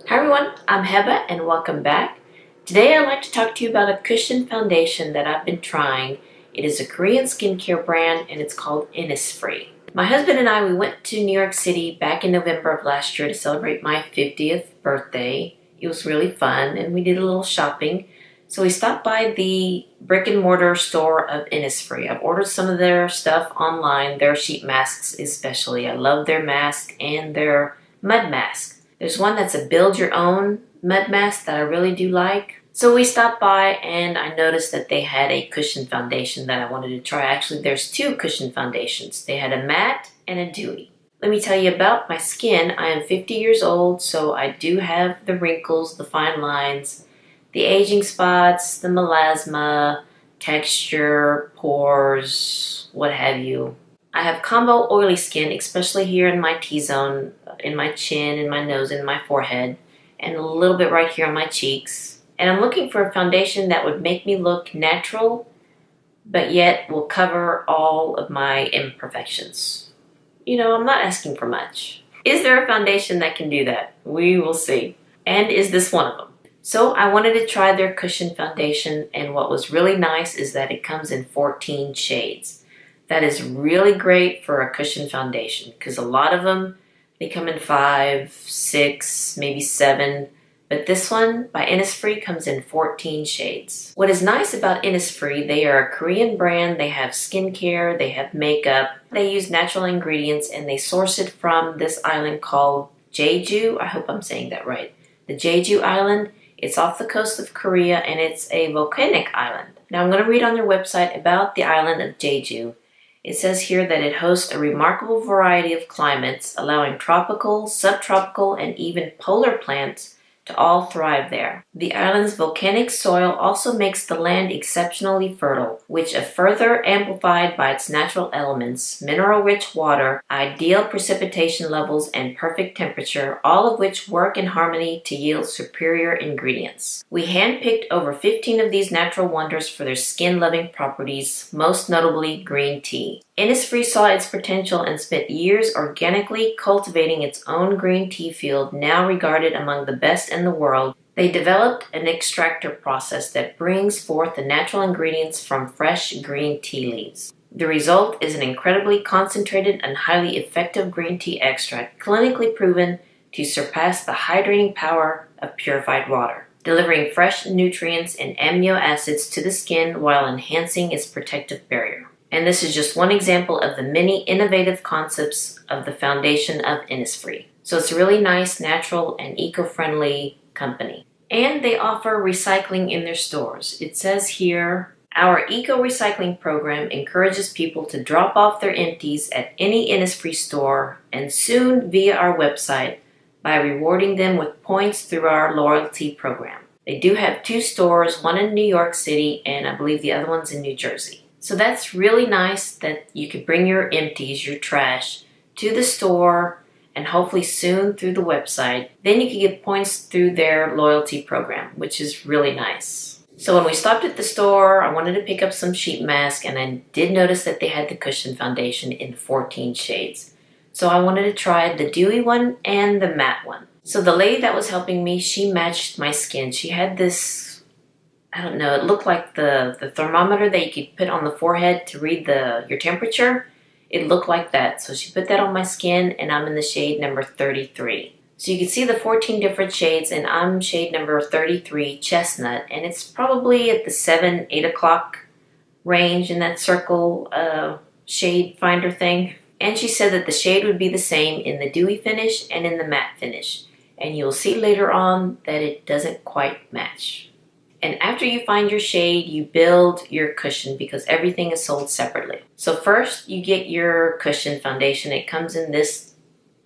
Hi everyone, I'm Heba and welcome back. Today I'd like to talk to you about a cushion foundation that I've been trying. It is a Korean skincare brand and it's called Innisfree. My husband and I, we went to New York City back in November of last year to celebrate my 50th birthday. It was really fun and we did a little shopping. So we stopped by the brick and mortar store of Innisfree. I've ordered some of their stuff online, their sheet masks especially. I love their mask and their mud mask. There's one that's a build your own mud mask that I really do like. So we stopped by and I noticed that they had a cushion foundation that I wanted to try. Actually, there's two cushion foundations. They had a matte and a dewy. Let me tell you about my skin. I am 50 years old, so I do have the wrinkles, the fine lines, the aging spots, the melasma, texture, pores, what have you. I have combo oily skin, especially here in my T-zone, in my chin, in my nose, in my forehead, and a little bit right here on my cheeks. And I'm looking for a foundation that would make me look natural, but yet will cover all of my imperfections. You know, I'm not asking for much. Is there a foundation that can do that? We will see. And is this one of them? So I wanted to try their cushion foundation, and what was really nice is that it comes in 14 shades. That is really great for a cushion foundation because a lot of them, they come in 5, 6, maybe 7. But this one by Innisfree comes in 14 shades. What is nice about Innisfree, they are a Korean brand. They have skincare, they have makeup. They use natural ingredients and they source it from this island called Jeju. I hope I'm saying that right. The Jeju Island. It's off the coast of Korea and it's a volcanic island. Now I'm going to read on their website about the island of Jeju. It says here that it hosts a remarkable variety of climates, allowing tropical, subtropical, and even polar plants to all thrive there. The island's volcanic soil also makes the land exceptionally fertile, which are further amplified by its natural elements, mineral-rich water, ideal precipitation levels, and perfect temperature, all of which work in harmony to yield superior ingredients. We handpicked over 15 of these natural wonders for their skin-loving properties, most notably green tea. Innisfree saw its potential and spent years organically cultivating its own green tea field, now regarded among the best in the world. They developed an extractor process that brings forth the natural ingredients from fresh green tea leaves. The result is an incredibly concentrated and highly effective green tea extract, clinically proven to surpass the hydrating power of purified water, delivering fresh nutrients and amino acids to the skin while enhancing its protective barrier. And this is just one example of the many innovative concepts of the foundation of Innisfree. So it's a really nice, natural, and eco-friendly company. And they offer recycling in their stores. It says here, our eco-recycling program encourages people to drop off their empties at any Innisfree store and soon via our website by rewarding them with points through our loyalty program. They do have 2 stores, one in New York City and I believe the other one's in New Jersey. So that's really nice that you could bring your empties, your trash, to the store and hopefully soon through the website. Then you can get points through their loyalty program, which is really nice. So when we stopped at the store, I wanted to pick up some sheet mask and I did notice that they had the cushion foundation in 14 shades. So I wanted to try the dewy one and the matte one. So the lady that was helping me, she matched my skin. She had this, I don't know, it looked like the thermometer that you could put on the forehead to read your temperature. It looked like that. So she put that on my skin and I'm in the shade number 33. So you can see the 14 different shades and I'm shade number 33, chestnut. And it's probably at the 7, 8 o'clock range in that circle shade finder thing. And she said that the shade would be the same in the dewy finish and in the matte finish. And you'll see later on that it doesn't quite match. And after you find your shade, you build your cushion because everything is sold separately. So first you get your cushion foundation. It comes in this,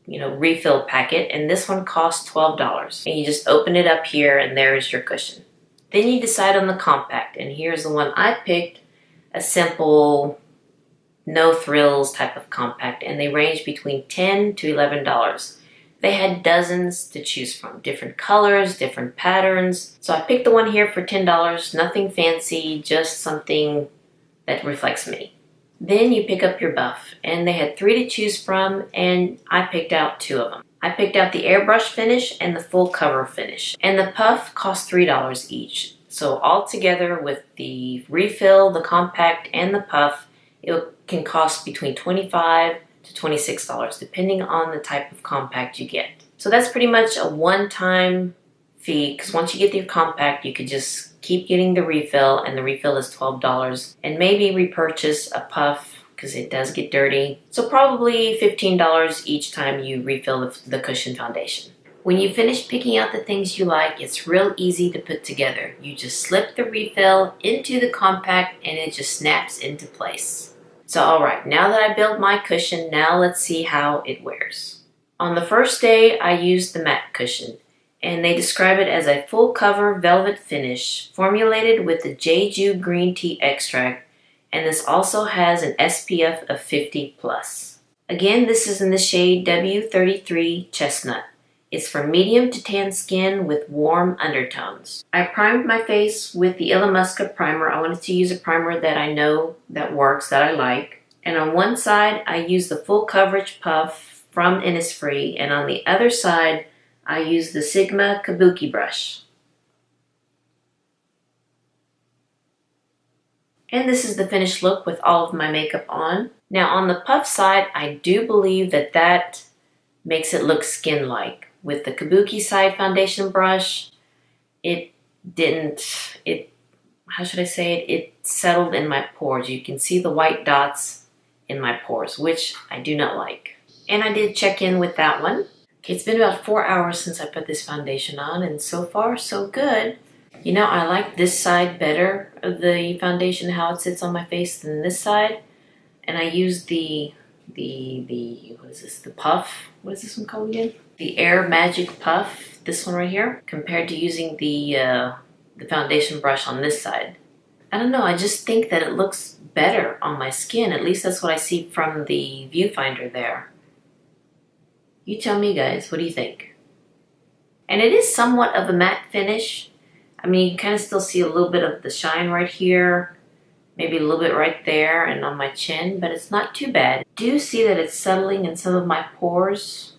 refill packet, and this one costs $12. And you just open it up here and there is your cushion. Then you decide on the compact, and here's the one I picked, a simple, no frills type of compact, and they range between $10 to $11. They had dozens to choose from, different colors, different patterns. So I picked the one here for $10, nothing fancy, just something that reflects me. Then you pick up your buff, and they had 3 to choose from, and I picked out 2 of them. I picked out the airbrush finish and the full cover finish. And the puff cost $3 each. So altogether with the refill, the compact, and the puff, it can cost between $25 to $26 depending on the type of compact you get. So that's pretty much a one-time fee, because once you get the compact, you could just keep getting the refill, and the refill is $12, and maybe repurchase a puff because it does get dirty. So probably $15 each time you refill the cushion foundation. When you finish picking out the things you like, it's real easy to put together. You just slip the refill into the compact and it just snaps into place. So alright, now that I built my cushion, now let's see how it wears. On the first day, I used the matte cushion, and they describe it as a full cover velvet finish formulated with the Jeju green tea extract, and this also has an SPF of 50+. Again, this is in the shade W33 Chestnut. It's for medium to tan skin with warm undertones. I primed my face with the Illamasqua primer. I wanted to use a primer that I know that works, that I like. And on one side, I used the full coverage puff from Innisfree, and on the other side, I use the Sigma Kabuki brush. And this is the finished look with all of my makeup on. Now on the puff side, I do believe that makes it look skin-like. With the Kabuki side foundation brush, how should I say it? It settled in my pores. You can see the white dots in my pores, which I do not like. And I did check in with that one. Okay, it's been about 4 hours since I put this foundation on, and so far, so good. You know, I like this side better of the foundation, how it sits on my face, than this side. And I used what is this, the puff? What is this one called again? The Air Magic Puff, this one right here, compared to using the foundation brush on this side. I don't know, I just think that it looks better on my skin. At least that's what I see from the viewfinder there. You tell me, guys, what do you think? And it is somewhat of a matte finish. I mean, you can kind of still see a little bit of the shine right here, maybe a little bit right there and on my chin, but it's not too bad. I do see that it's settling in some of my pores.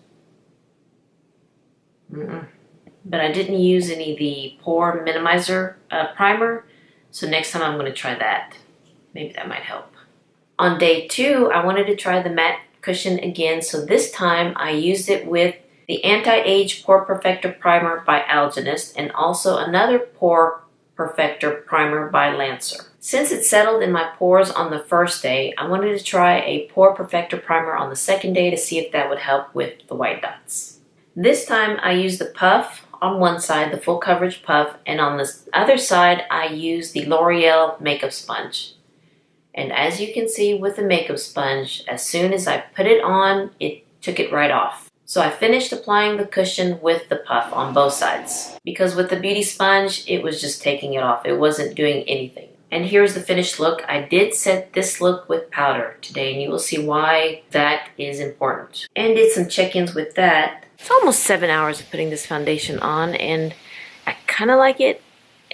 But I didn't use any of the pore minimizer primer, so next time I'm going to try that. Maybe that might help. On day 2, I wanted to try the matte cushion again, so this time I used it with the Anti-Age Pore Perfector Primer by Algenist and also another Pore Perfector Primer by Lancer. Since it settled in my pores on the first day, I wanted to try a Pore Perfector Primer on the second day to see if that would help with the white dots. This time I used the puff on one side, the full coverage puff, and on the other side I used the L'Oreal makeup sponge. And as you can see with the makeup sponge, as soon as I put it on, it took it right off. So I finished applying the cushion with the puff on both sides. Because with the beauty sponge, it was just taking it off. It wasn't doing anything. And here's the finished look. I did set this look with powder today, and you will see why that is important. And did some check-ins with that. It's almost 7 hours of putting this foundation on, and I kind of like it,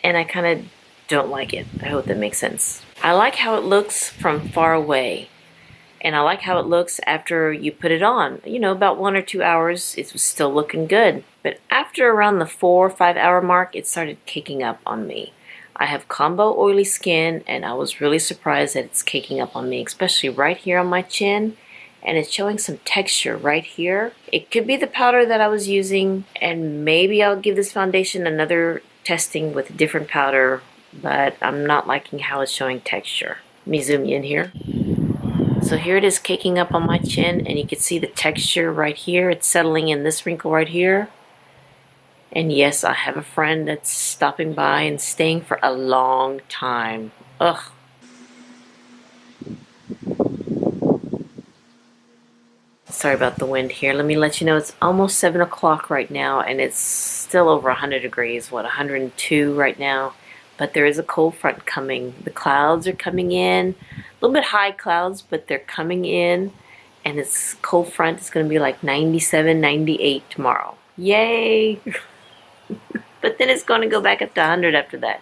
and I kind of don't like it. I hope that makes sense. I like how it looks from far away, and I like how it looks after you put it on. You know, about 1 or 2 hours, it was still looking good. But after around the 4 or 5 hour mark, it started caking up on me. I have combo oily skin, and I was really surprised that it's caking up on me, especially right here on my chin. And it's showing some texture right here. It could be the powder that I was using, and maybe I'll give this foundation another testing with a different powder, but I'm not liking how it's showing texture. Let me zoom in here. So here it is caking up on my chin, and you can see the texture right here. It's settling in this wrinkle right here. And yes, I have a friend that's stopping by and staying for a long time. Ugh. Sorry about the wind here. Let me let you know it's almost 7 o'clock right now, and it's still over 100 degrees. What, 102 right now? But there is a cold front coming. The clouds are coming in. A little bit high clouds, but they're coming in. And it's cold front. It's going to be like 97, 98 tomorrow. Yay! But then it's going to go back up to 100 after that.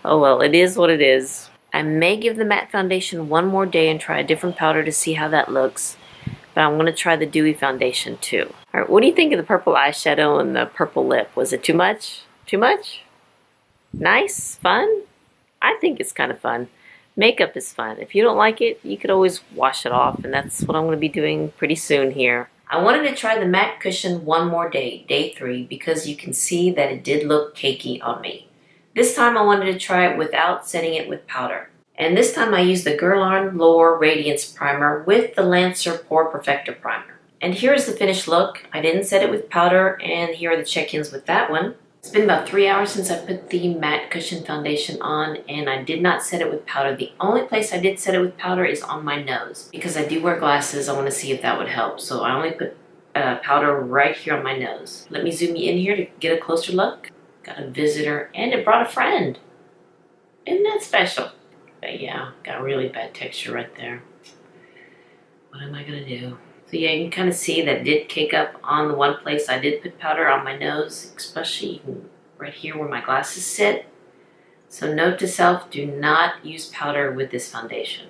Oh well, it is what it is. I may give the matte foundation one more day and try a different powder to see how that looks. but I want to try the Dewy foundation too. All right, what do you think of the purple eyeshadow and the purple lip? Was it too much? Too much? Nice? Fun? I think it's kind of fun. Makeup is fun. If you don't like it, you could always wash it off, and that's what I'm going to be doing pretty soon here. I wanted to try the matte cushion one more day, day 3, because you can see that it did look cakey on me. This time I wanted to try it without setting it with powder. And this time I used the Guerlain Lure Radiance Primer with the Lancer Pore Perfector Primer. And here's the finished look. I didn't set it with powder, and here are the check-ins with that one. It's been about 3 hours since I put the matte cushion foundation on, and I did not set it with powder. The only place I did set it with powder is on my nose. Because I do wear glasses, I want to see if that would help. So I only put powder right here on my nose. Let me zoom you in here to get a closer look. Got a visitor, and it brought a friend. Isn't that special? But yeah, got really bad texture right there. What am I going to do? So yeah, you can kind of see that it did cake up on the one place I did put powder on my nose, especially right here where my glasses sit. So note to self, do not use powder with this foundation.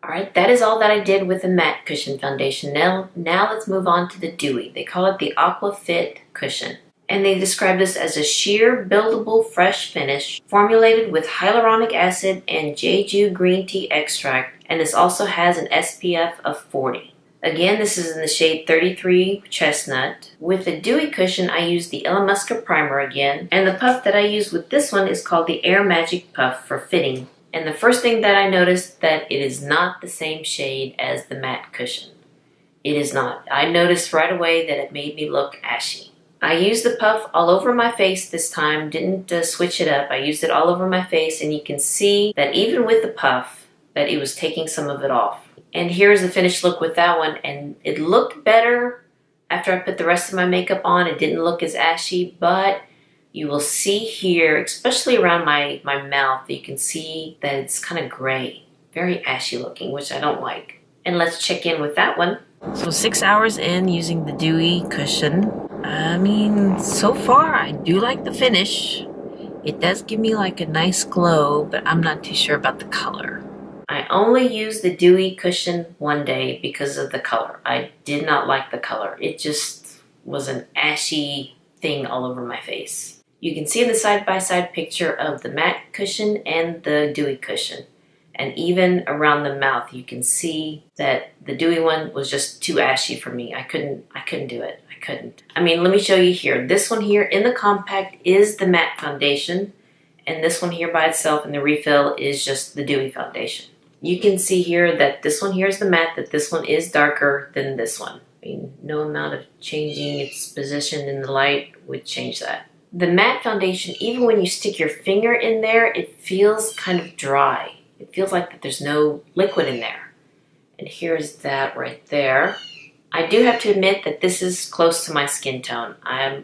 Alright, that is all that I did with the matte cushion foundation. Now let's move on to the Dewy. They call it the Aqua Fit Cushion. And they describe this as a sheer, buildable, fresh finish formulated with hyaluronic acid and jeju green tea extract. And this also has an SPF of 40. Again, this is in the shade 33 Chestnut. With the Dewy cushion, I used the Illamasqua Primer again. And the puff that I used with this one is called the Air Magic Puff for fitting. And the first thing that I noticed that it is not the same shade as the matte cushion. It is not. I noticed right away that it made me look ashy. I used the puff all over my face this time, didn't switch it up. I used it all over my face, and you can see that even with the puff, that it was taking some of it off. And here's the finished look with that one, and it looked better after I put the rest of my makeup on. It didn't look as ashy, but you will see here, especially around my mouth, you can see that it's kind of gray, very ashy looking, which I don't like. And let's check in with that one. So 6 hours in using the Dewy cushion. I mean, so far I do like the finish. It does give me like a nice glow, but I'm not too sure about the color. I only used the Dewy cushion one day because of the color. I did not like the color. It just was an ashy thing all over my face. You can see the side-by-side picture of the matte cushion and the Dewy cushion. And even around the mouth, you can see that the Dewy one was just too ashy for me. I couldn't do it. I couldn't. I mean, let me show you here. This one here in the compact is the matte foundation. And this one here by itself in the refill is just the Dewy foundation. You can see here that this one here is the matte, that this one is darker than this one. I mean, no amount of changing its position in the light would change that. The matte foundation, even when you stick your finger in there, it feels kind of dry. It feels like that there's no liquid in there. And here's that right there. I do have to admit that this is close to my skin tone.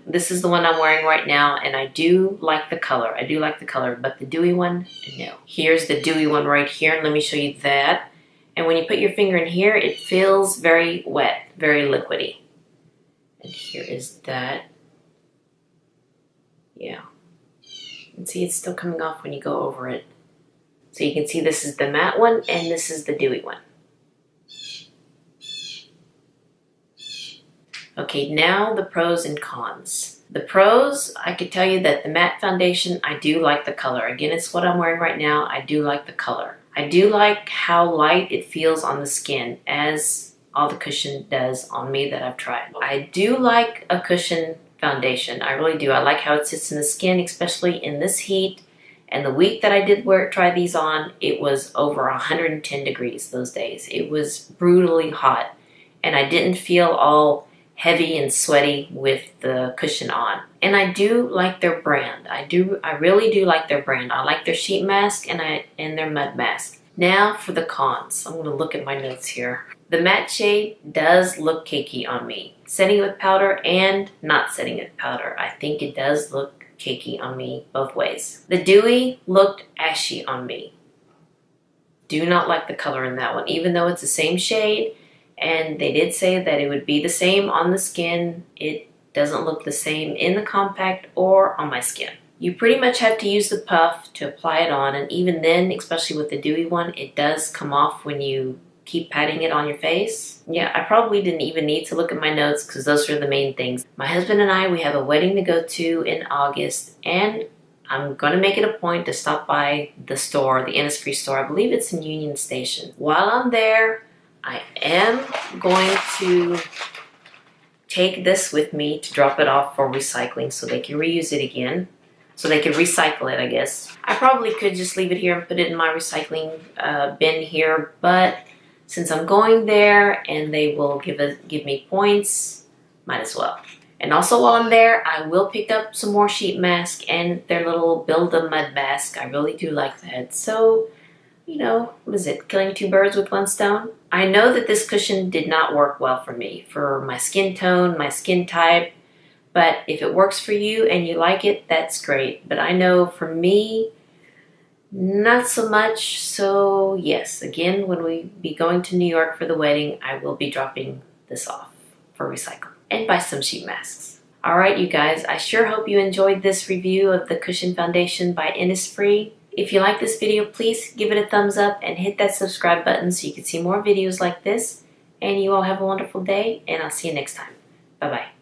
This is the one I'm wearing right now, and I do like the color. I do like the color, but the Dewy one, no. Here's the Dewy one right here, and let me show you that. And when you put your finger in here, it feels very wet, very liquidy. And here is that. Yeah. And see, it's still coming off when you go over it. So you can see this is the matte one, and this is the Dewy one. Okay, now the pros and cons. The pros, I could tell you that the matte foundation, I do like the color. Again, it's what I'm wearing right now. I do like the color. I do like how light it feels on the skin, as all the cushion does on me that I've tried. I do like a cushion foundation. I really do. I like how it sits in the skin, especially in this heat. And the week that I did try these on, it was over 110 degrees those days. It was brutally hot. And I didn't feel all heavy and sweaty with the cushion on. And I do like their brand. I really do like their brand. I like their sheet mask and their mud mask. Now for the cons. I'm going to look at my notes here. The matte shade does look cakey on me. Setting it with powder and not setting it with powder. I think it does look cakey on me both ways. The Dewy looked ashy on me. Do not like the color in that one. Even though it's the same shade, and they did say that it would be the same on the skin, it doesn't look the same in the compact or on my skin. You pretty much have to use the puff to apply it on, and even then, especially with the Dewy one, it does come off when you keep patting it on your face. Yeah, I probably didn't even need to look at my notes because those are the main things. My husband and I, we have a wedding to go to in August, and I'm going to make it a point to stop by the store, the Innisfree store. I believe it's in Union Station. While I'm there, I am going to take this with me to drop it off for recycling so they can reuse it again. So they can recycle it, I guess. I probably could just leave it here and put it in my recycling bin here, but since I'm going there and they will give me points, might as well. And also while I'm there, I will pick up some more sheet mask and their little Build-A-Mud mask. I really do like that. So, you know, what is it? Killing two birds with one stone? I know that this cushion did not work well for me, for my skin tone, my skin type. But if it works for you and you like it, that's great. But I know for me, not so much. So yes, again, when we be going to New York for the wedding, I will be dropping this off for recycle and buy some sheet masks. All right, you guys, I sure hope you enjoyed this review of the Cushion Foundation by Innisfree. If you like this video, please give it a thumbs up and hit that subscribe button so you can see more videos like this. And you all have a wonderful day, and I'll see you next time. Bye-bye.